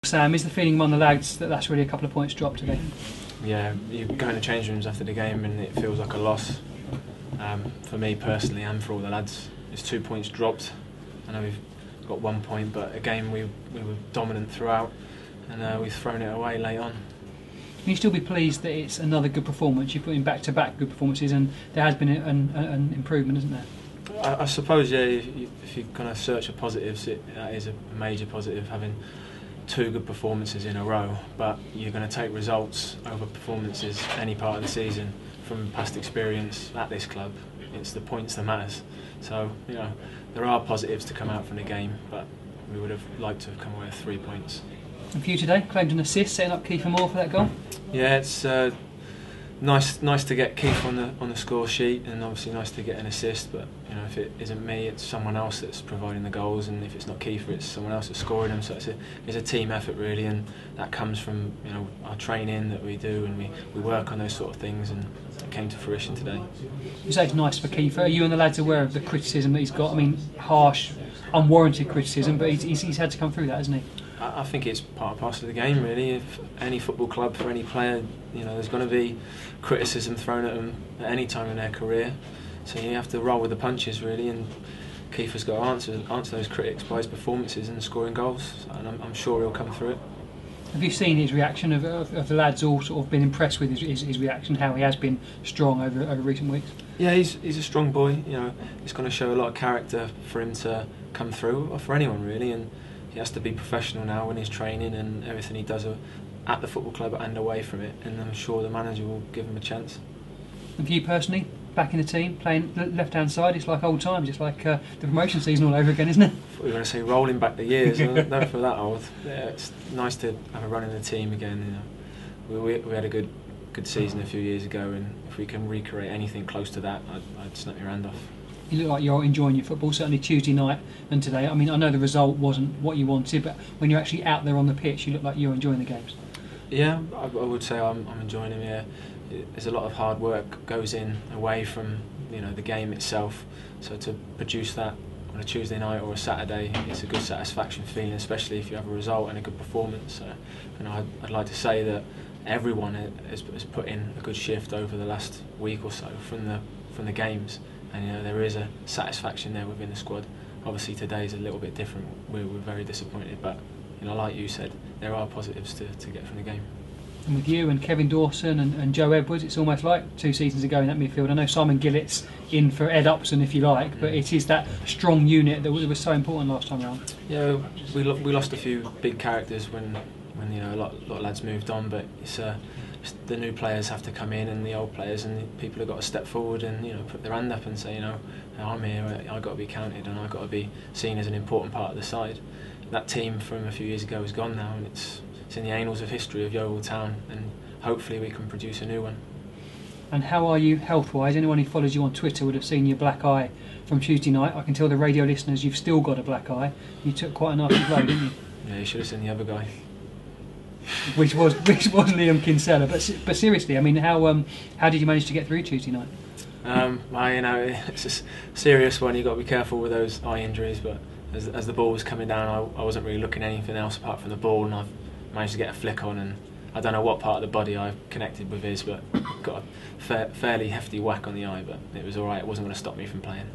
Sam, is the feeling among the lads that that's really a couple of points dropped today? Yeah, you go in the change rooms after the game and it feels like a loss. For me personally and for all the lads, it's 2 points dropped. I know we've got 1 point, but again we were dominant throughout and we've thrown it away late on. Can you still be pleased that it's another good performance? You put in back-to-back good performances and there has been an improvement, isn't there? I suppose, yeah, if you're going to search for positives, that is a major positive, having 2 good performances in a row, but you're going to take results over performances any part of the season. From past experience at this club, it's the points that matters. So, you know, there are positives to come out from the game, but we would have liked to have come away with 3 points. And for you today, claimed an assist, setting up Kiefer Moore for that goal? Yeah, it's nice to get Keith on the score sheet, and obviously nice to get an assist. But you know, if it isn't me, it's someone else that's providing the goals, and if it's not Keith, it's someone else that's scoring them. So it's a team effort really, and that comes from our training that we do, and we work on those sort of things, and it came to fruition today. You say it's nice for Kiefer. Are you and the lads aware of the criticism that he's got? I mean, harsh, unwarranted criticism, but he's had to come through that, hasn't he? I think it's part and parcel of the game, really. If any football club, for any player, there's going to be criticism thrown at them at any time in their career. So you have to roll with the punches, really. And Kiefer's got to answer those critics by his performances and scoring goals. And I'm sure he'll come through it. Have you seen his reaction? Of the lads all sort of been impressed with his reaction? How he has been strong over recent weeks? Yeah, he's a strong boy. It's going to show a lot of character for him to come through, or for anyone really. And he has to be professional now in his training and everything he does at the football club and away from it, and I'm sure the manager will give him a chance. And for you personally, back in the team, playing left-hand side, it's like old times, it's like the promotion season all over again, isn't it? I thought we were going to say rolling back the years. I don't feel that old. Yeah, it's nice to have a run in the team again. We had a good season a few years ago, and if we can recreate anything close to that, I'd snap your hand off. You look like you're enjoying your football, certainly Tuesday night and today. I mean, I know the result wasn't what you wanted, but when you're actually out there on the pitch, you look like you're enjoying the games. Yeah, I would say I'm enjoying them. Yeah, there's a lot of hard work goes in away from the game itself. So to produce that on a Tuesday night or a Saturday, it's a good satisfaction feeling, especially if you have a result and a good performance. So, I'd like to say that everyone has put in a good shift over the last week or so from the games. And there is a satisfaction there within the squad. Obviously today is a little bit different. We're very disappointed, but like you said, there are positives to get from the game. And with you and Kevin Dawson and Joe Edwards, it's almost like 2 seasons ago in that midfield. I know Simon Gillett's in for Ed Upson, if you like, but it is that strong unit that was so important last time around. Yeah, we lost a few big characters when a lot of lads moved on, but it's the new players have to come in, and the old players, and the people have got to step forward and put their hand up and say, I'm here, I've got to be counted, and I've got to be seen as an important part of the side. That team from a few years ago is gone now, and it's in the annals of history of Yeovil Town, and hopefully we can produce a new one. And how are you health-wise? Anyone who follows you on Twitter would have seen your black eye from Tuesday night. I can tell the radio listeners you've still got a black eye. You took quite a nasty blow, didn't you? Yeah, you should have seen the other guy. which was Liam Kinsella. But seriously, I mean, how did you manage to get through Tuesday night? It's a serious one. You've got to be careful with those eye injuries. But as the ball was coming down, I wasn't really looking at anything else apart from the ball, and I've managed to get a flick on, and I don't know what part of the body I connected with his, but got a fairly hefty whack on the eye. But it was all right. It wasn't going to stop me from playing.